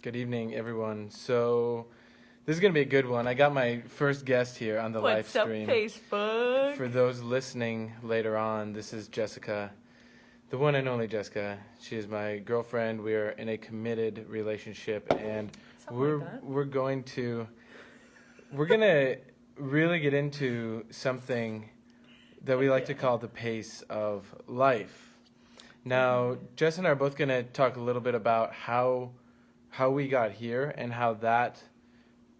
Good evening, everyone. So, this is going to be a good one. I got my first guest here on the live What's up, stream. Facebook? For those listening later on, this is Jessica, the one and only Jessica. She is my girlfriend. We are in a committed relationship, and we're going to really get into something that we like to call the pace of life. Now, Jess and I are both going to talk a little bit about how we got here and how that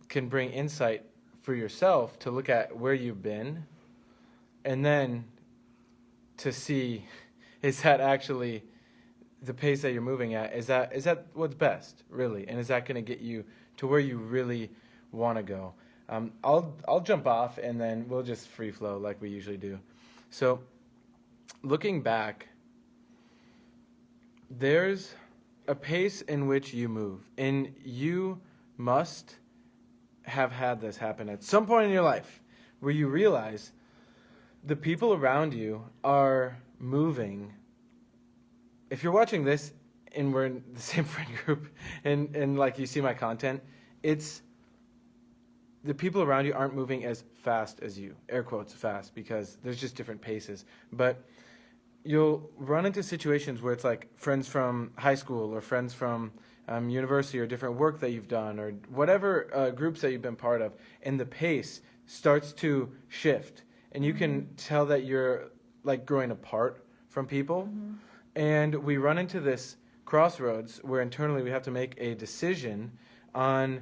can bring insight for yourself to look at where you've been and then to see, is that actually the pace that you're moving at? Is that what's best, really? And is that going to get you to where you really want to go? I'll jump off and then we'll just free flow like we usually do. So, looking back, there's a pace in which you move, and you must have had this happen at some point in your life where you realize the people around you are moving. If you're watching this and we're in the same friend group and like you see my content, it's the people around you aren't moving as fast as you, air quotes fast, because there's just different paces. But you'll run into situations where it's like friends from high school or friends from university or different work that you've done or whatever groups that you've been part of, and the pace starts to shift. And you can tell that you're like growing apart from people. Mm-hmm. And we run into this crossroads where internally we have to make a decision on,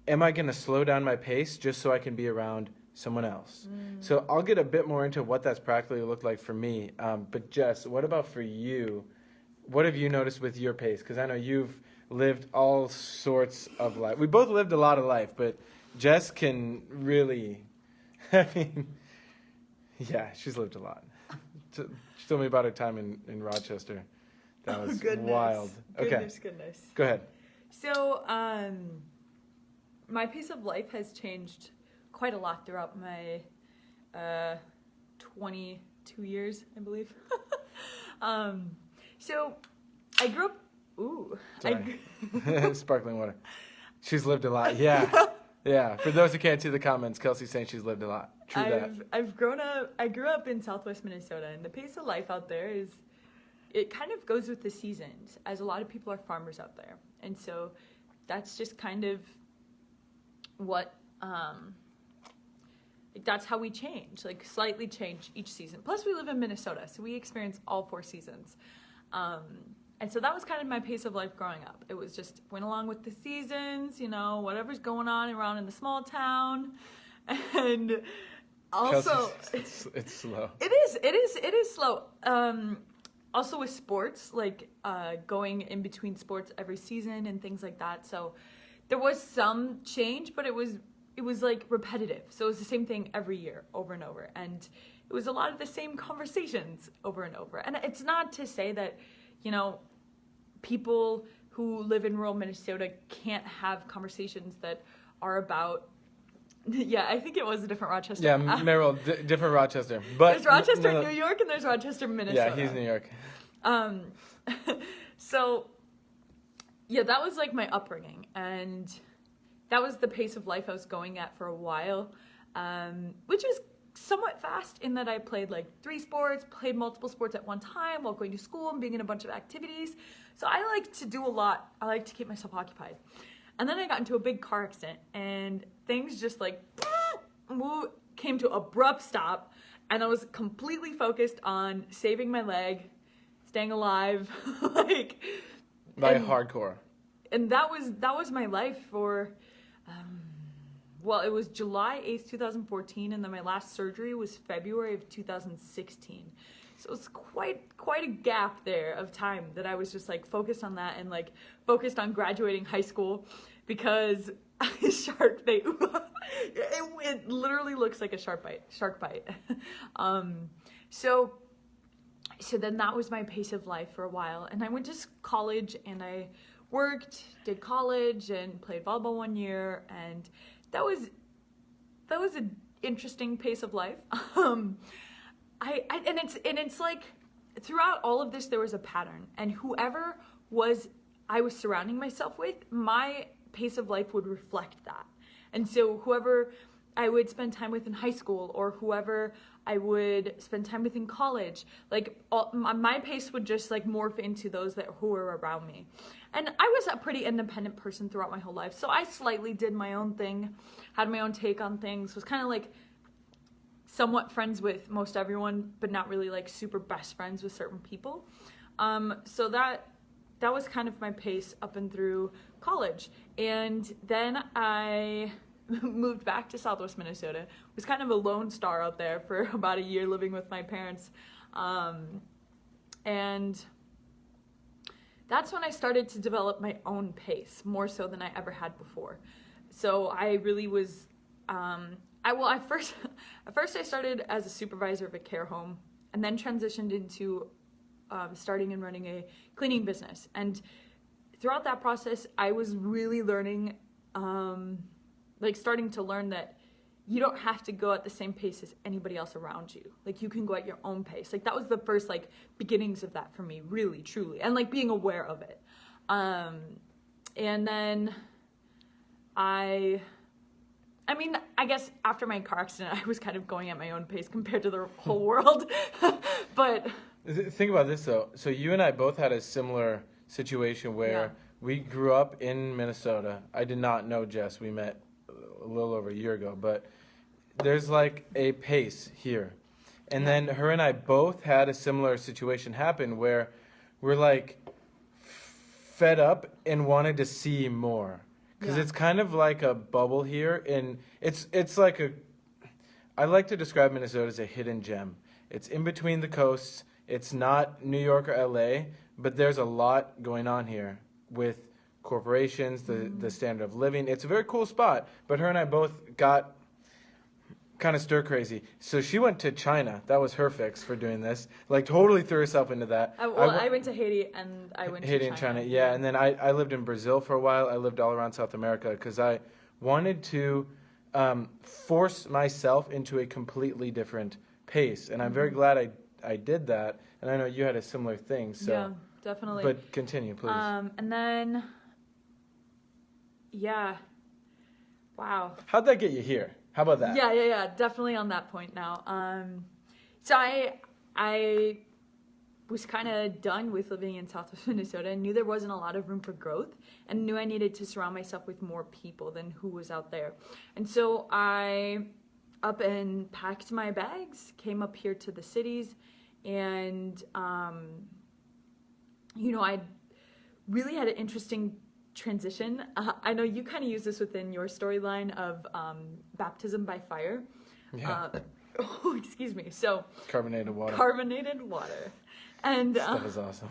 am I going to slow down my pace just so I can be around someone else? So I'll get a bit more into what that's practically looked like for me. But Jess, what about for you? What have you noticed with your pace? Because I know you've lived all sorts of life. We both lived a lot of life, but Jess can really, I mean, yeah, she's lived a lot. She told me about her time in Rochester. That was wild. Goodness. Go ahead. So, my pace of life has changed quite a lot throughout my 22 years, I believe. So I grew up. Ooh, sorry. Sparkling water. She's lived a lot. Yeah, yeah. For those who can't see the comments, Kelsey's saying she's lived a lot. True that. I've grown up. I grew up in Southwest Minnesota, and the pace of life out there is, it kind of goes with the seasons, as a lot of people are farmers out there, and so that's just kind of what. That's how we change, like slightly change each season. Plus we live in Minnesota, so we experience all 4 seasons. And so that was kind of my pace of life growing up. It was just went along with the seasons, whatever's going on around in the small town. And also it's slow. It is slow. Also with sports, like going in between sports every season and things like that. So there was some change, but it was like repetitive. So it was the same thing every year, over and over. And it was a lot of the same conversations over and over. And it's not to say that, people who live in rural Minnesota can't have conversations that are about, yeah, I think it was a different Rochester. Yeah, Merrill, different Rochester. But there's Rochester, New York, and there's Rochester, Minnesota. Yeah, he's New York. So, yeah, that was like my upbringing. And that was the pace of life I was going at for a while, which is somewhat fast in that I played like 3 sports, played multiple sports at one time while going to school and being in a bunch of activities. So I like to do a lot. I like to keep myself occupied. And then I got into a big car accident and things just like came to abrupt stop. And I was completely focused on saving my leg, staying alive, Hardcore. And that was my life for, it was July 8th, 2014, and then my last surgery was February of 2016. So it's quite a gap there of time that I was just like focused on that and like focused on graduating high school because shark bait. It literally looks like a shark bite. So then that was my pace of life for a while, and I went to college and I worked, did college, and played volleyball 1 year, and that was an interesting pace of life. It's like throughout all of this there was a pattern, and whoever was I was surrounding myself with, my pace of life would reflect that. And so whoever I would spend time with in high school, or whoever I would spend time with in college, like my pace would just like morph into those who were around me. And I was a pretty independent person throughout my whole life, so I slightly did my own thing, had my own take on things, was kind of like somewhat friends with most everyone, but not really like super best friends with certain people. So that was kind of my pace up and through college. And then I moved back to Southwest Minnesota. Was kind of a lone star out there for about a year living with my parents. And that's when I started to develop my own pace, more so than I ever had before. So I really was, at first I started as a supervisor of a care home, and then transitioned into starting and running a cleaning business. And throughout that process, I was really learning, starting to learn that you don't have to go at the same pace as anybody else around you. Like, you can go at your own pace. Like, that was the first beginnings of that for me, really, truly, and being aware of it. And then I guess after my car accident, I was kind of going at my own pace compared to the whole world. But think about this though. So you and I both had a similar situation where we grew up in Minnesota. I did not know Jess. We met a little over a year ago, but there's like a pace here. And then her and I both had a similar situation happen where we're like fed up and wanted to see more. Because it's kind of like a bubble here, and it's like I like to describe Minnesota as a hidden gem. It's in between the coasts. It's not New York or LA, but there's a lot going on here with corporations, the standard of living. It's a very cool spot, but her and I both got kind of stir crazy. So she went to China. That was her fix for doing this. Totally threw herself into that. I went to Haiti, and I went to China. Haiti and China, yeah. And then I lived in Brazil for a while. I lived all around South America because I wanted to force myself into a completely different pace. And I'm very glad I did that. And I know you had a similar thing. So. Yeah, definitely. But continue, please. And then, wow. How'd that get you here? How about that? Yeah. Definitely on that point now. So I was kind of done with living in Southwest Minnesota and knew there wasn't a lot of room for growth, and knew I needed to surround myself with more people than who was out there. And so I up and packed my bags, came up here to the cities, and I really had an interesting transition. I know you kind of use this within your storyline of baptism by fire. Yeah. Excuse me. So Carbonated water. And that was awesome.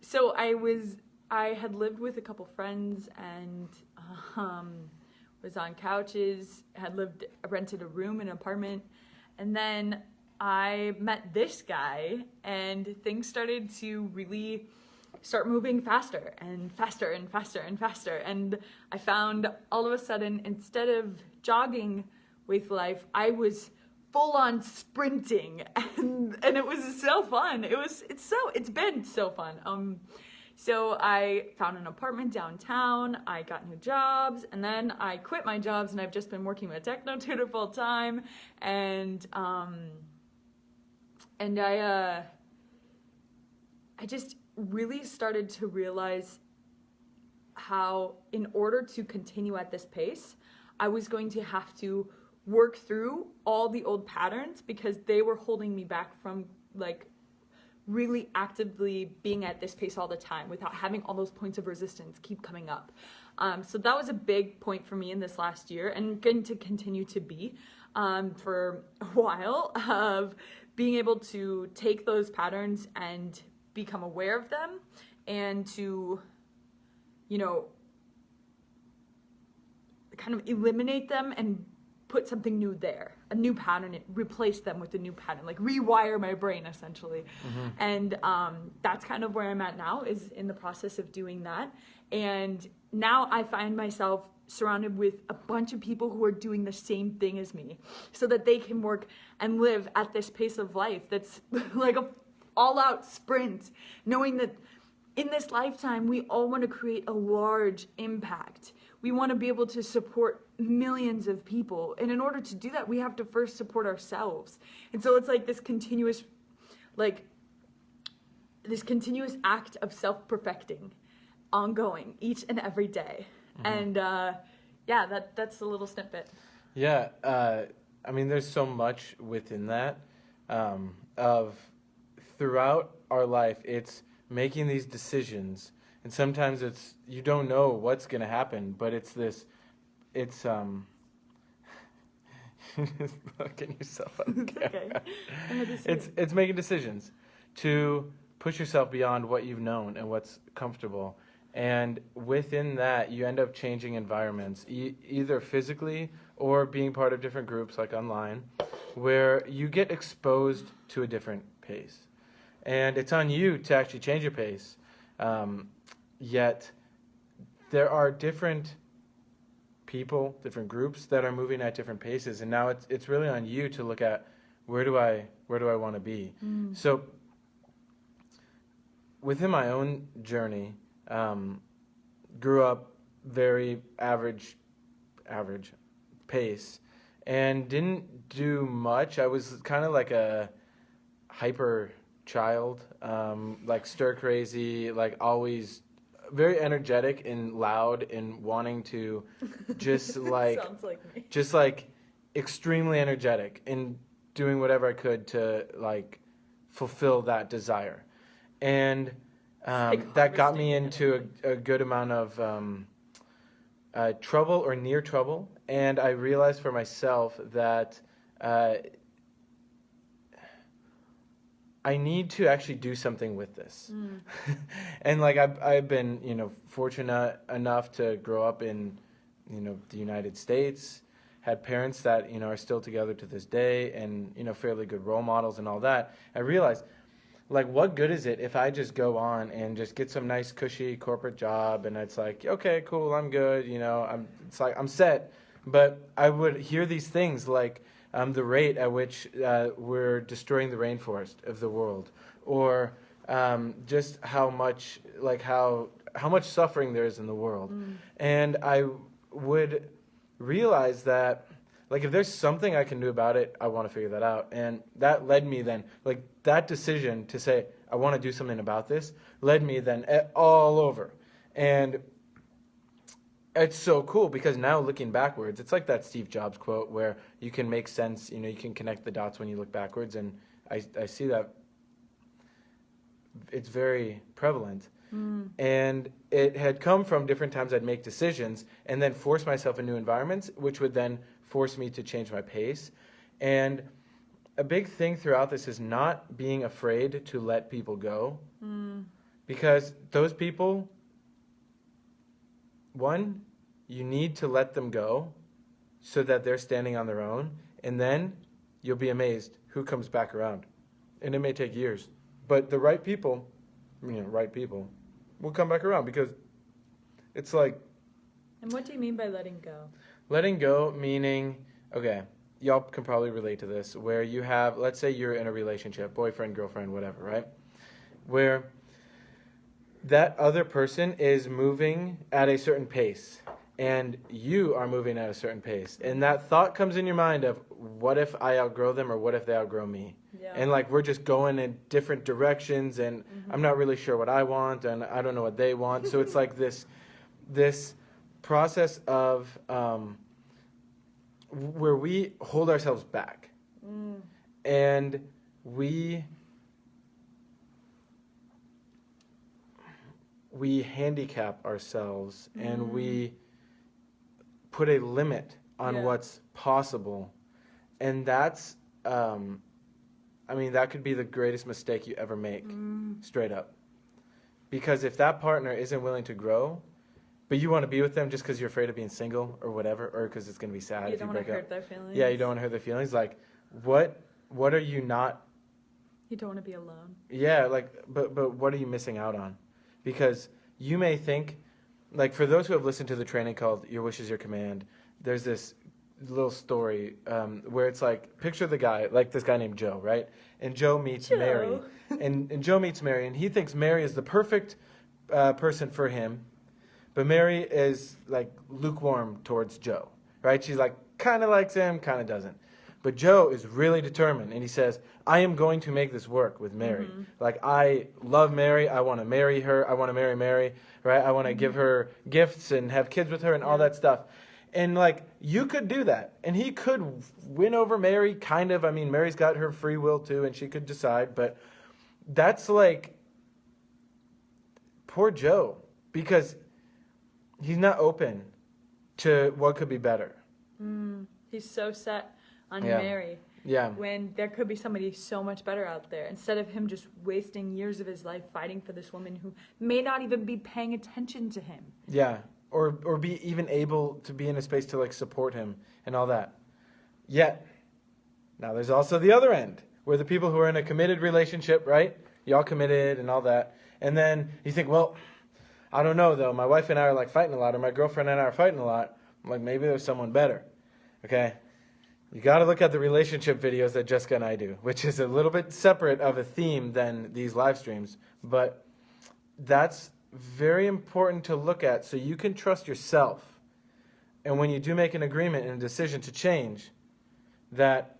So I had lived with a couple friends, and was on couches, rented a room in an apartment, and then I met this guy, and things started to really start moving faster and faster and faster and faster. And I found all of a sudden, instead of jogging with life, I was full on sprinting, and it was so fun. It's been so fun. So I found an apartment downtown, I got new jobs, and then I quit my jobs, and I've just been working with a techno tutor full time, and I just really started to realize how, in order to continue at this pace, I was going to have to work through all the old patterns, because they were holding me back from really actively being at this pace all the time without having all those points of resistance keep coming up. So that was a big point for me in this last year, and going to continue to be for a while, of being able to take those patterns and become aware of them, and to, kind of eliminate them and put something new there, a new pattern, replace them with a new pattern, rewire my brain essentially. And that's kind of where I'm at now, is in the process of doing that. And now I find myself surrounded with a bunch of people who are doing the same thing as me, so that they can work and live at this pace of life that's all-out sprint, knowing that in this lifetime, we all want to create a large impact. We want to be able to support millions of people. And in order to do that, we have to first support ourselves. And so it's like this continuous act of self-perfecting, ongoing, each and every day. And that's a little snippet. Yeah, I mean, there's so much within that of throughout our life, it's making these decisions. And sometimes it's, you don't know what's going to happen, but it's just look at yourself on camera. Okay. It's making decisions to push yourself beyond what you've known and what's comfortable. And within that, you end up changing environments, either physically or being part of different groups like online, where you get exposed to a different pace. And it's on you to actually change your pace. Yet there are different people, different groups that are moving at different paces. And now it's really on you to look at where do I want to be? So within my own journey, grew up very average pace and didn't do much. I was kind of like a hyper child, like stir crazy, like always very energetic and loud and wanting to just like Sounds like me. just like extremely energetic and doing whatever I could to like fulfill that desire. And that got me into a good amount of trouble or near trouble. And I realized for myself that I need to actually do something with this. And like I've been, fortunate enough to grow up in, the United States, had parents that, are still together to this day and, fairly good role models and all that. I realized, like, what good is it if I just go on and just get some nice cushy corporate job and it's like, okay, cool, I'm good, I'm set. But I would hear these things like the rate at which we're destroying the rainforest of the world, or just how much suffering there is in the world. And I would realize that, like, if there's something I can do about it, I want to figure that out. And that led me then, like, that decision to say, I want to do something about this, led me then all over. And it's so cool because now looking backwards, it's like that Steve Jobs quote where you can make sense, you can connect the dots when you look backwards. And I see that it's very prevalent. And it had come from different times I'd make decisions and then force myself in new environments, which would then force me to change my pace. And a big thing throughout this is not being afraid to let people go. Because those people, one, you need to let them go so that they're standing on their own. And then you'll be amazed who comes back around. And it may take years. But the right people will come back around, because it's like... And what do you mean by letting go? Letting go meaning, okay, y'all can probably relate to this, where you have, let's say you're in a relationship, boyfriend, girlfriend, whatever, right? Where that other person is moving at a certain pace, and you are moving at a certain pace. And that thought comes in your mind of, what if I outgrow them, or what if they outgrow me? Yeah. And like, we're just going in different directions, and I'm not really sure what I want, and I don't know what they want. So it's like this process of where we hold ourselves back, and we handicap ourselves, and we put a limit on what's possible. And that's that could be the greatest mistake you ever make, straight up. Because if that partner isn't willing to grow, but you want to be with them just because you're afraid of being single or whatever, or because it's going to be sad You if you don't break want to up. hurt their feelings. Yeah, you don't want to hurt their feelings. Like, what are you not... You don't want to be alone. Yeah, like, but what are you missing out on? Because you may think, like, for those who have listened to the training called Your Wish is Your Command, there's this little story where it's like, picture the guy, like this guy named Joe, right? And Joe meets Mary. And Joe meets Mary, and he thinks Mary is the perfect person for him. But Mary is like lukewarm towards Joe, right? She's like, kind of likes him, kind of doesn't. But Joe is really determined, and he says, I am going to make this work with Mary. Like, I love Mary. I want to marry her. I want to marry Mary, right? I want to give her gifts and have kids with her and all that stuff. And, like, you could do that. And he could win over Mary, kind of. I mean, Mary's got her free will, too, and she could decide. But that's, like, poor Joe. Because he's not open to what could be better. He's so set on Mary. Yeah. When there could be somebody so much better out there. Instead of him just wasting years of his life fighting for this woman who may not even be paying attention to him. Yeah. Or be even able to be in a space to like support him and all that. Yet, now there's also the other end, where the people who are in a committed relationship, right? Y'all committed and all that. And then you think, well, I don't know though. My wife and I are like fighting a lot, or my girlfriend and I are fighting a lot. I'm like, maybe there's someone better. Okay? You got to look at the relationship videos that Jessica and I do, which is a little bit separate of a theme than these live streams. But that's very important to look at so you can trust yourself. And when you do make an agreement and a decision to change, that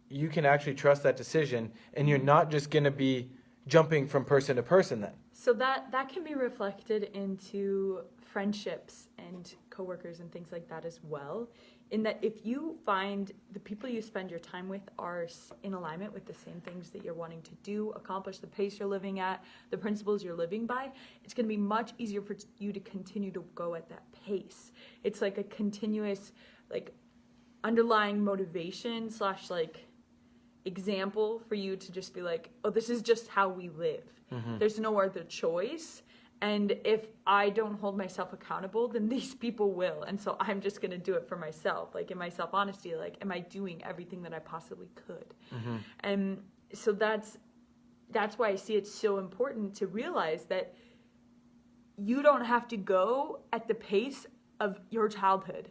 you can actually trust that decision, and you're not just going to be jumping from person to person then. So that can be reflected into friendships and coworkers and things like that as well. In that if you find the people you spend your time with are in alignment with the same things that you're wanting to do, accomplish the pace you're living at, the principles you're living by, it's going to be much easier for you to continue to go at that pace. It's like a continuous like underlying motivation / like example for you to just be like, oh, this is just how we live. There's no other choice. And if I don't hold myself accountable, then these people will. And so I'm just going to do it for myself. Like in my self-honesty, like, am I doing everything that I possibly could? And so that's why I see it so important to realize that you don't have to go at the pace of your childhood,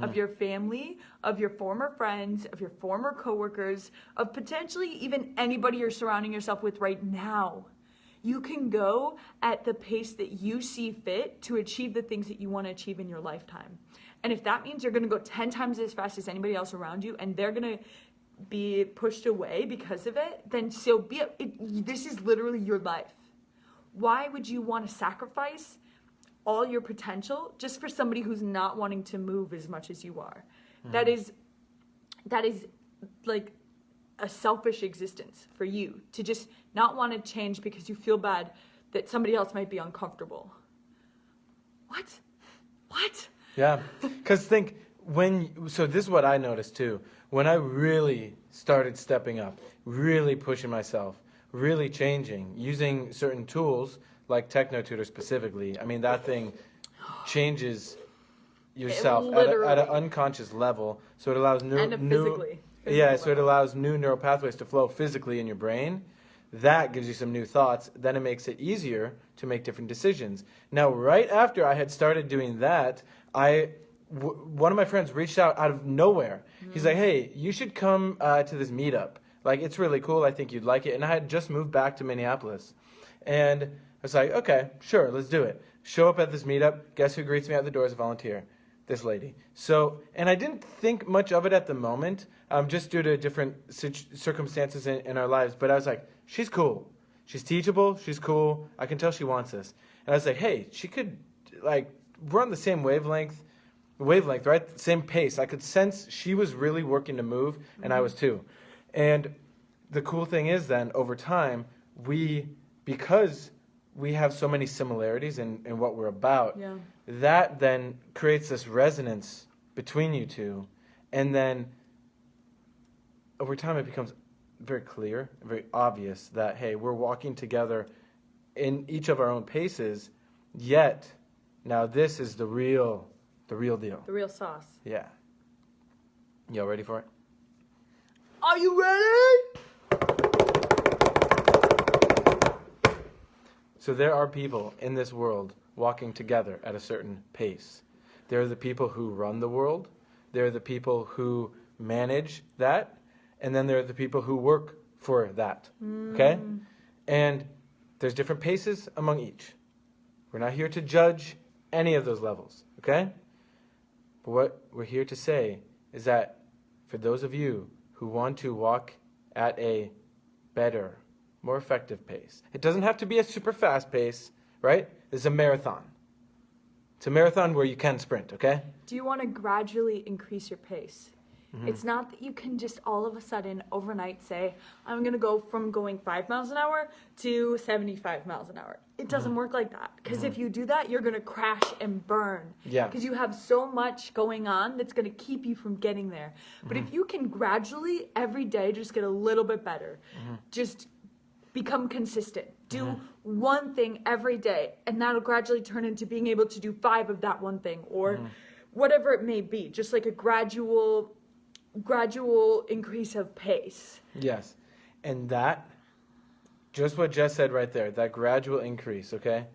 of your family, of your former friends, of your former coworkers, of potentially even anybody you're surrounding yourself with right now. You can go at the pace that you see fit to achieve the things that you want to achieve in your lifetime. And if that means you're going to go 10 times as fast as anybody else around you and they're going to be pushed away because of it, then so be it. This is literally your life. Why would you want to sacrifice all your potential just for somebody who's not wanting to move as much as you are? That is like a selfish existence for you to just not want to change because you feel bad that somebody else might be uncomfortable. What? Yeah, because so this is what I noticed too. When I really started stepping up, really pushing myself, really changing, using certain tools like TechnoTutor specifically, I mean, that thing changes yourself at an unconscious level. So it allows physically. So it allows new neural pathways to flow physically in your brain. That gives you some new thoughts. Then it makes it easier to make different decisions. Now, right after I had started doing that, one of my friends reached out of nowhere. He's like, hey, you should come to this meetup. Like, it's really cool. I think you'd like it. And I had just moved back to Minneapolis. And I was like, okay, sure, let's do it. Show up at this meetup. Guess who greets me at the door as a volunteer? This lady. So, and I didn't think much of it at the moment, just due to different circumstances in our lives. But I was like, she's cool. She's teachable. She's cool. I can tell she wants this. And I was like, hey, she could, like, we're on the same wavelength, right? Same pace. I could sense she was really working to move, and I was too. And the cool thing is then, over time, because we have so many similarities in what we're about, that then creates this resonance between you two. And then over time it becomes very clear, very obvious that, hey, we're walking together in each of our own paces, yet now this is the real deal. The real sauce. Yeah. Y'all ready for it? Are you ready? So there are people in this world walking together at a certain pace. There are the people who run the world. there are the people who manage that, and then there are the people who work for that. Okay? And there's different paces among each. We're not here to judge any of those levels. Okay? But what we're here to say is that for those of you who want to walk at a better, more effective pace, it doesn't have to be a super fast pace, right? It's a marathon. It's a marathon where you can sprint, okay? Do you want to gradually increase your pace? It's not that you can just all of a sudden overnight say, I'm going to go from going 5 miles an hour to 75 miles an hour. It doesn't work like that. Because if you do that, you're going to crash and burn. Yeah. Because you have so much going on that's going to keep you from getting there. But if you can gradually, every day, just get a little bit better, just become consistent. Do one thing every day, and that'll gradually turn into being able to do 5 of that one thing, or whatever it may be. Just like a gradual increase of pace. Yes. And that, just what Jess said right there, that gradual increase, okay?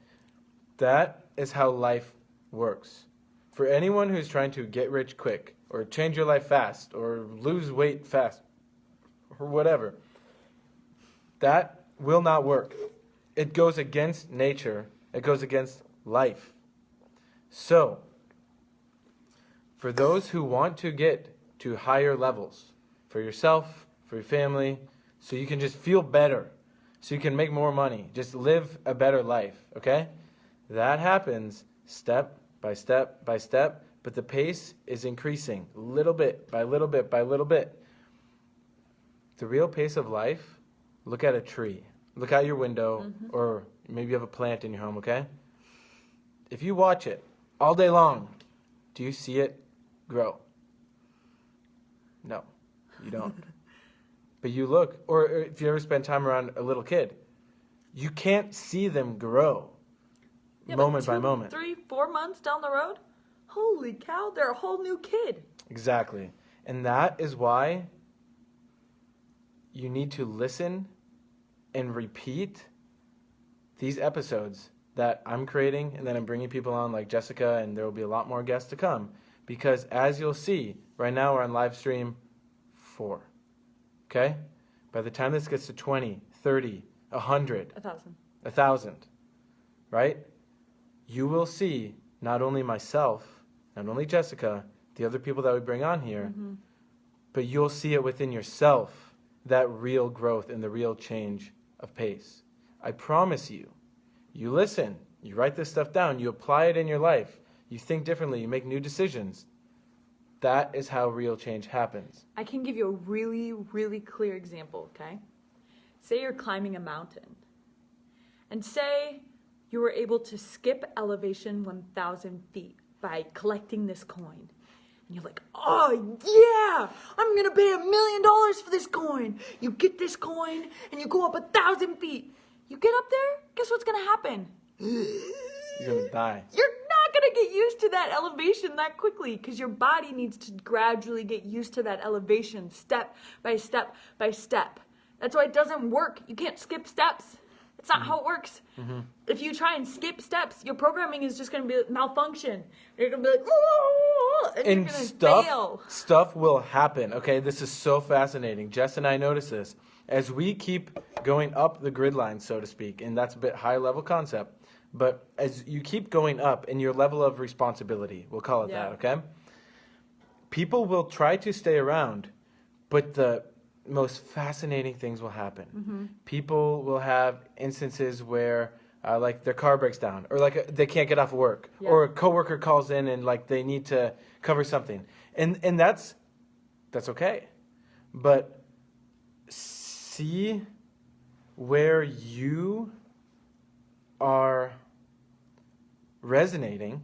That is how life works. For anyone who's trying to get rich quick, or change your life fast, or lose weight fast, or whatever, that will not work. It goes against nature. It goes against life. So, for those who want to get to higher levels, for yourself, for your family, so you can just feel better, so you can make more money, just live a better life, okay? That happens step by step by step, but the pace is increasing little bit by little bit by little bit. The real pace of life, look at a tree. Look out your window, or maybe you have a plant in your home, okay? If you watch it all day long, do you see it grow? No, you don't. But you look, or if you ever spend time around a little kid, you can't see them grow moment by moment. 3, 4 months down the road, holy cow, they're a whole new kid. Exactly. And that is why you need to listen and repeat these episodes that I'm creating and that I'm bringing people on like Jessica, and there will be a lot more guests to come. Because as you'll see, right now we're on live stream 4. Okay? By the time this gets to 20, 30, 100, 1,000, right? You will see not only myself, not only Jessica, the other people that we bring on here, but you'll see it within yourself, that real growth and the real change of pace. I promise you, you listen, you write this stuff down, you apply it in your life, you think differently, you make new decisions. That is how real change happens. I can give you a really, really clear example, okay? Say you're climbing a mountain, and say you were able to skip elevation 1,000 feet by collecting this coin. And you're like, oh yeah, I'm gonna pay $1 million for this coin. You get this coin and you go up 1,000 feet. You get up there, guess what's gonna happen? You're gonna die. You're not gonna get used to that elevation that quickly, because your body needs to gradually get used to that elevation step by step by step. That's why it doesn't work. You can't skip steps. It's not how it works. If you try and skip steps, your programming is just going to be malfunction. You're going to be like, oh, and you're going to fail. Stuff will happen. Okay, this is so fascinating. Jess and I notice this as we keep going up the grid line, so to speak, and that's a bit high level concept. But as you keep going up in your level of responsibility, we'll call it that, okay? People will try to stay around, but the most fascinating things will happen. People will have instances where like their car breaks down, or like they can't get off work, or a coworker calls in and like they need to cover something, and that's okay. But see where you are resonating,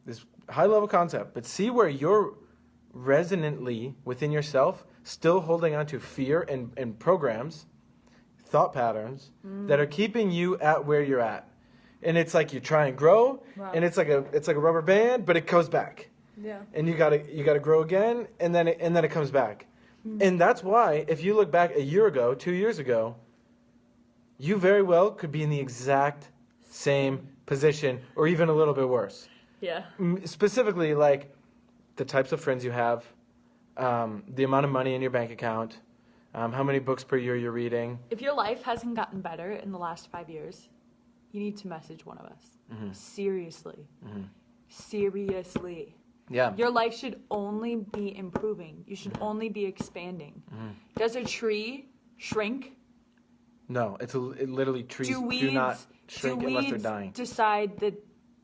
this high level concept, but see where you're resonantly within yourself still holding on to fear and programs, thought patterns that are keeping you at where you're at. And it's like you try and grow, and it's like a rubber band, but it goes back. Yeah. And you gotta grow again, and then it comes back. And that's why if you look back a year ago, 2 years ago, you very well could be in the exact same position, or even a little bit worse. Yeah. Specifically, like the types of friends you have, the amount of money in your bank account, how many books per year you're reading. If your life hasn't gotten better in the last 5 years, you need to message one of us. Seriously. Seriously. Yeah. Your life should only be improving. You should only be expanding. Does a tree shrink? No, it literally trees Do do not shrink unless they're weeds dying. decide that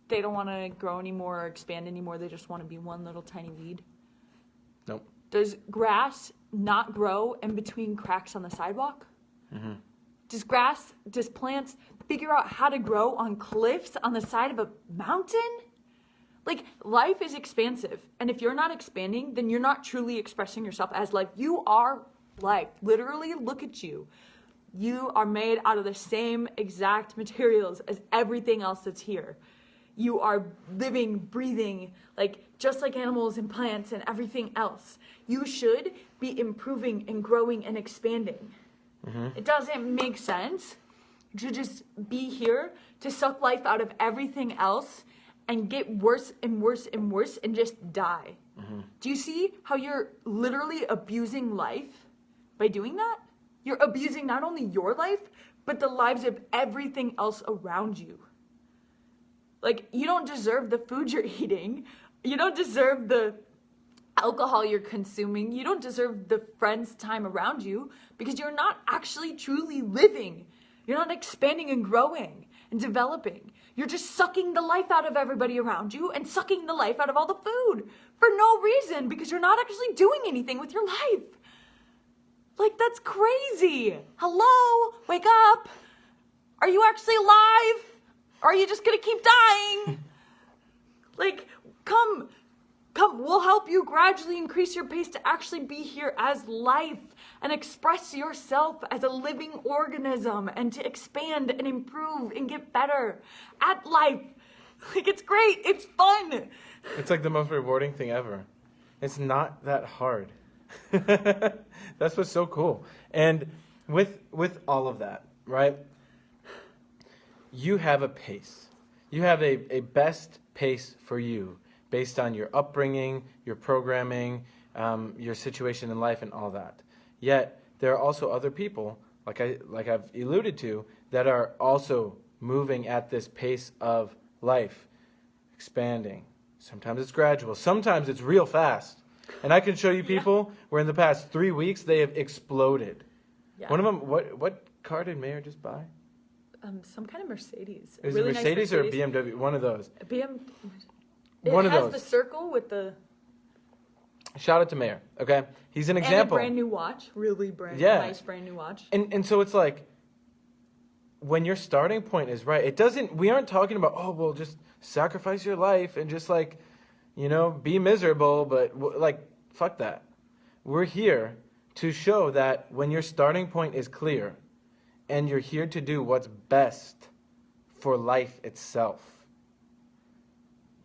they don't want to grow anymore or expand anymore? They just want to be one little tiny weed? Nope. Does grass not grow in between cracks on the sidewalk? Does plants figure out how to grow on cliffs on the side of a mountain? Like, life is expansive. And if you're not expanding, then you're not truly expressing yourself as life. You are life. Literally, look at you. You are made out of the same exact materials as everything else that's here. You are living, breathing, like just like animals and plants and everything else. You should be improving and growing and expanding. It doesn't make sense to just be here to suck life out of everything else and get worse and worse and worse and just die. Do you see how you're literally abusing life by doing that? You're abusing not only your life, but the lives of everything else around you. Like, you don't deserve the food you're eating. You don't deserve the alcohol you're consuming. You don't deserve the friends' time around you because you're not actually truly living. You're not expanding and growing and developing. You're just sucking the life out of everybody around you and sucking the life out of all the food for no reason because you're not actually doing anything with your life. Like, that's crazy. Hello? Wake up. Are you actually alive? Or are you just gonna keep dying? Like, come, we'll help you gradually increase your pace to actually be here as life and express yourself as a living organism and to expand and improve and get better at life. Like, it's great, it's fun. It's like the most rewarding thing ever. It's not that hard. That's what's so cool. And with all of that, right? You have a pace. You have a best pace for you based on your upbringing, your programming, your situation in life and all that. Yet there are also other people, like I've alluded to, that are also moving at this pace of life, expanding. Sometimes it's gradual. Sometimes it's real fast. And I can show you people where in the past 3 weeks they have exploded. Yeah. One of them, what car did Mayor just buy? Some kind of Mercedes. Is really it Mercedes nice or a BMW? One of those. It One of has those. the circle with the... Shout out to Mayor, okay? He's an example. And a brand new watch. Really nice brand new watch. And so it's like, when your starting point is right, we aren't talking about, oh, well, just sacrifice your life and just like, be miserable, but like, fuck that. We're here to show that when your starting point is clear and you're here to do what's best for life itself,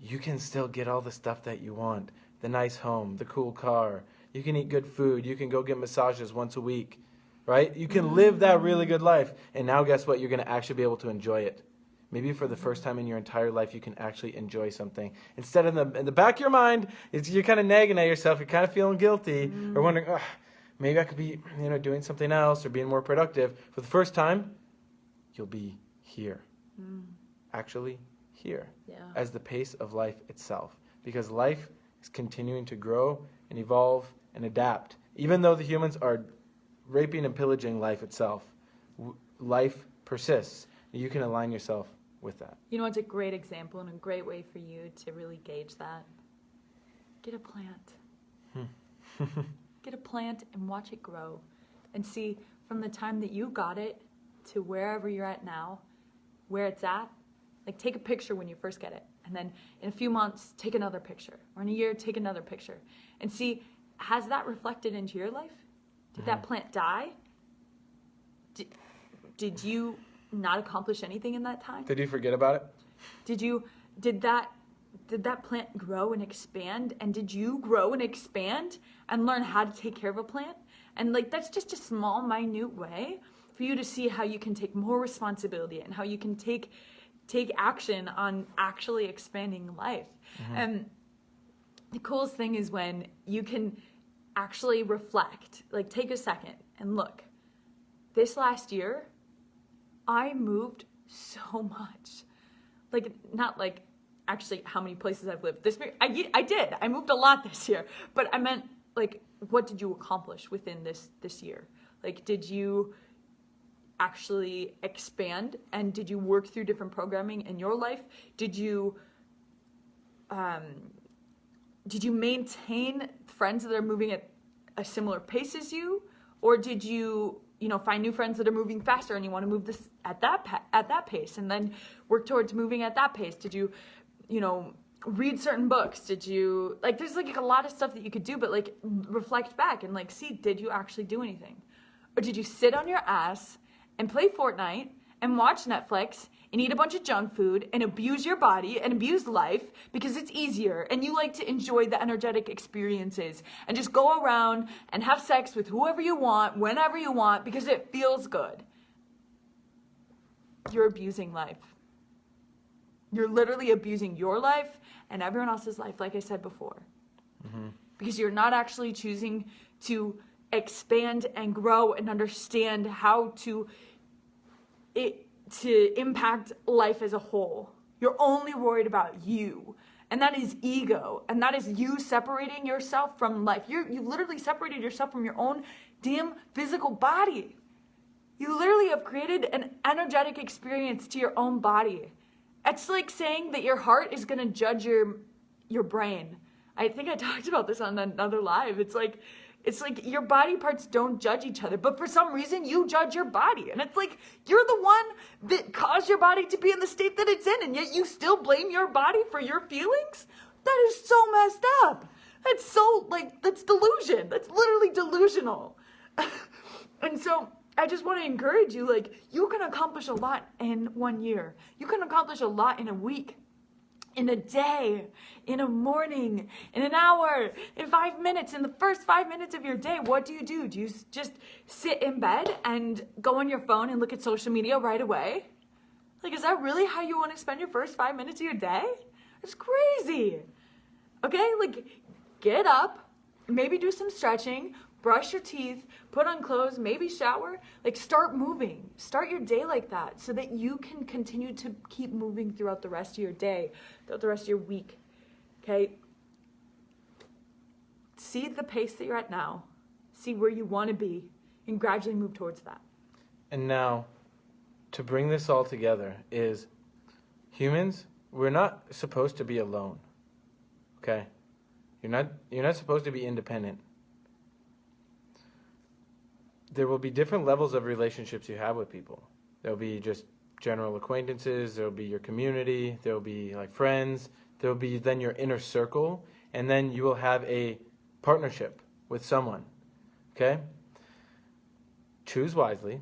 you can still get all the stuff that you want. The nice home, the cool car. You can eat good food. You can go get massages once a week, right? You can live that really good life. And now guess what? You're going to actually be able to enjoy it. Maybe for the first time in your entire life, you can actually enjoy something. Instead in the back of your mind, you're kind of nagging at yourself. You're kind of feeling guilty or wondering, maybe I could be, doing something else or being more productive. For the first time, you'll be here. Actually here. Yeah. As the pace of life itself. Because life is continuing to grow and evolve and adapt. Even though the humans are raping and pillaging life itself, life persists. You can align yourself with that. You know, it's a great example and a great way for you to really gauge that. Get a plant. Get a plant and watch it grow. And see, from the time that you got it to wherever you're at now, where it's at, like take a picture when you first get it. And then in a few months, take another picture. Or in a year, take another picture. And see, has that reflected into your life? Did that plant die? Did you not accomplish anything in that time? Did you forget about it? Did that plant grow and expand? And did you grow and expand and learn how to take care of a plant? And like, that's just a small, minute way for you to see how you can take more responsibility and how you can take action on actually expanding life. And the coolest thing is when you can actually reflect, like take a second and look. This last year, I moved so much. Like, not like actually how many places I've lived. This year, I did. I moved a lot this year. But I meant, like, what did you accomplish within this year? Like, did you actually expand, and did you work through different programming in your life? Did you maintain friends that are moving at a similar pace as you, or did you find new friends that are moving faster and you want to move this at that pace and then work towards moving at that pace? Did you read certain books? Did you, like, there's like a lot of stuff that you could do, but like reflect back and like see, did you actually do anything? Or did you sit on your ass and play Fortnite and watch Netflix and eat a bunch of junk food and abuse your body and abuse life because it's easier and you like to enjoy the energetic experiences and just go around and have sex with whoever you want, whenever you want, because it feels good? You're abusing life. You're literally abusing your life and everyone else's life, like I said before. Mm-hmm. Because you're not actually choosing to expand and grow and understand how to impact life as a whole. You're only worried about you. And that is ego. And that is you separating yourself from life. You literally separated yourself from your own damn physical body. You literally have created an energetic experience to your own body. It's like saying that your heart is going to judge your brain. I think I talked about this on another live. It's like your body parts don't judge each other, but for some reason you judge your body. And it's like you're the one that caused your body to be in the state that it's in, and yet you still blame your body for your feelings? That is so messed up. That's so, that's delusion. That's literally delusional. And so I just want to encourage you, you can accomplish a lot in 1 year. You can accomplish a lot in a week, in a day, in a morning, in an hour, in 5 minutes, in the first 5 minutes of your day. What do? Do you just sit in bed and go on your phone and look at social media right away? Is that really how you want to spend your first 5 minutes of your day? It's crazy. Okay, get up, maybe do some stretching, brush your teeth, put on clothes, maybe shower, start moving. Start your day like that so that you can continue to keep moving throughout the rest of your day, throughout the rest of your week, okay? See the pace that you're at now, see where you want to be, and gradually move towards that. And now, to bring this all together is humans, we're not supposed to be alone, okay? You're not supposed to be independent. There will be different levels of relationships you have with people. There'll be just general acquaintances, there'll be your community, there'll be friends, there'll be then your inner circle, and then you will have a partnership with someone, okay? Choose wisely,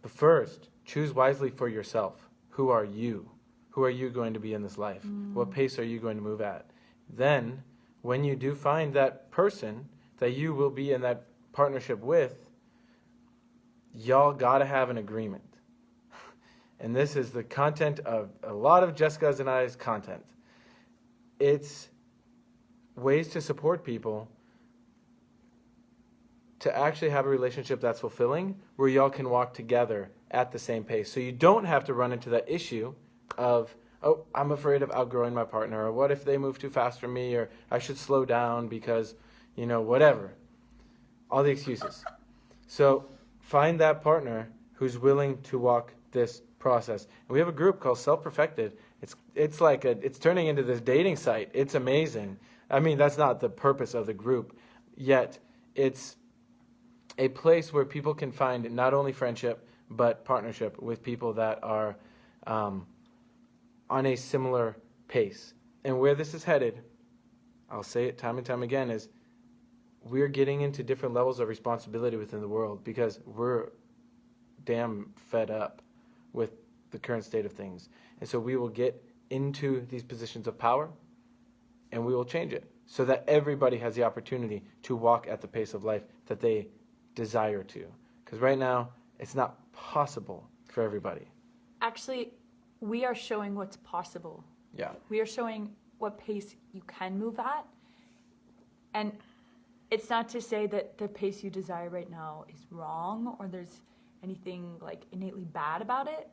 but first, choose wisely for yourself. Who are you? Who are you going to be in this life? What pace are you going to move at? Then, when you do find that person that you will be in that partnership with, y'all gotta have an agreement. And this is the content of a lot of Jessica's and I's content. It's ways to support people to actually have a relationship that's fulfilling, where y'all can walk together at the same pace. So you don't have to run into that issue of, oh, I'm afraid of outgrowing my partner, or what if they move too fast for me, or I should slow down because, whatever. All the excuses. So find that partner who's willing to walk this process. And we have a group called Self-Perfected. It's turning into this dating site. It's amazing. I mean, that's not the purpose of the group, yet it's a place where people can find not only friendship, but partnership with people that are on a similar pace. And where this is headed, I'll say it time and time again, is we're getting into different levels of responsibility within the world because we're damn fed up with the current state of things. And so we will get into these positions of power and we will change it so that everybody has the opportunity to walk at the pace of life that they desire to. Because right now, it's not possible for everybody. Actually, we are showing what's possible. Yeah. We are showing what pace you can move at And it's not to say that the pace you desire right now is wrong or there's anything like innately bad about it.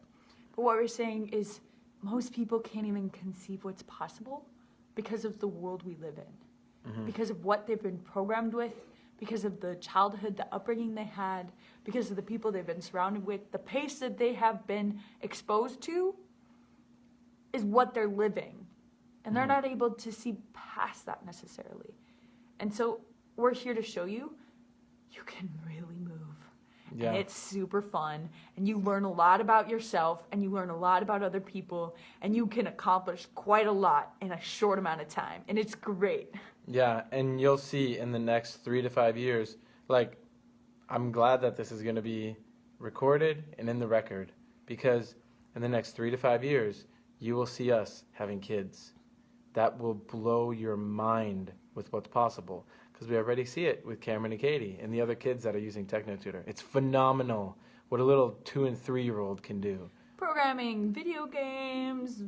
But what we're saying is most people can't even conceive what's possible because of the world we live in, because of what they've been programmed with, because of the childhood, the upbringing they had, because of the people they've been surrounded with. The pace that they have been exposed to is what they're living. And they're not able to see past that necessarily. And so we're here to show you can really move. Yeah. And it's super fun. And you learn a lot about yourself and you learn a lot about other people. And you can accomplish quite a lot in a short amount of time. And it's great. Yeah, and you'll see in the next 3 to 5 years, like, I'm glad that this is going to be recorded and in the record, because in the next 3 to 5 years, you will see us having kids. That will blow your mind with what's possible, because we already see it with Cameron and Katie and the other kids that are using TechnoTutor. It's phenomenal what a little 2 and 3-year-old can do. Programming, video games,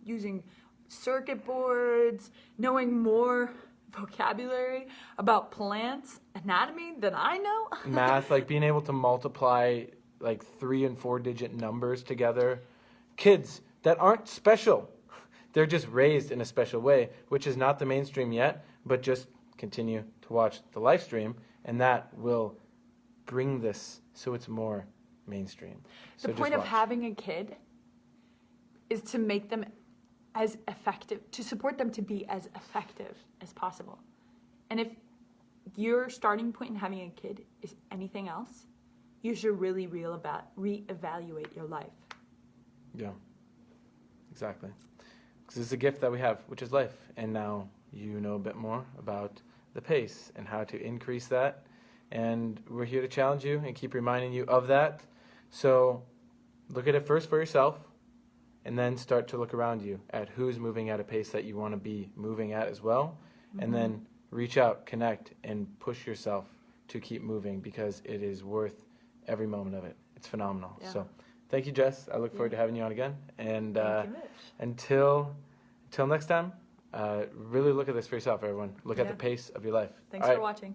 using circuit boards, knowing more vocabulary about plants anatomy than I know. Math, like being able to multiply like 3 and 4 digit numbers together. Kids that aren't special. They're just raised in a special way, which is not the mainstream yet, but just continue to watch the live stream, and that will bring this so it's more mainstream. So the point of having a kid is to make them as effective, to support them to be as effective as possible. And if your starting point in having a kid is anything else, you should really reevaluate your life. Yeah, exactly. Because it's a gift that we have, which is life. And now you know a bit more about the pace and how to increase that. And we're here to challenge you and keep reminding you of that. So look at it first for yourself, and then start to look around you at who's moving at a pace that you want to be moving at as well. And then reach out, connect, and push yourself to keep moving, because it is worth every moment of it. It's phenomenal. Yeah. So thank you, Jess. I look forward to having you on again. And Thank you, Mitch. until next time, really look at this for yourself, everyone. Look at the pace of your life. Thanks All for right. watching.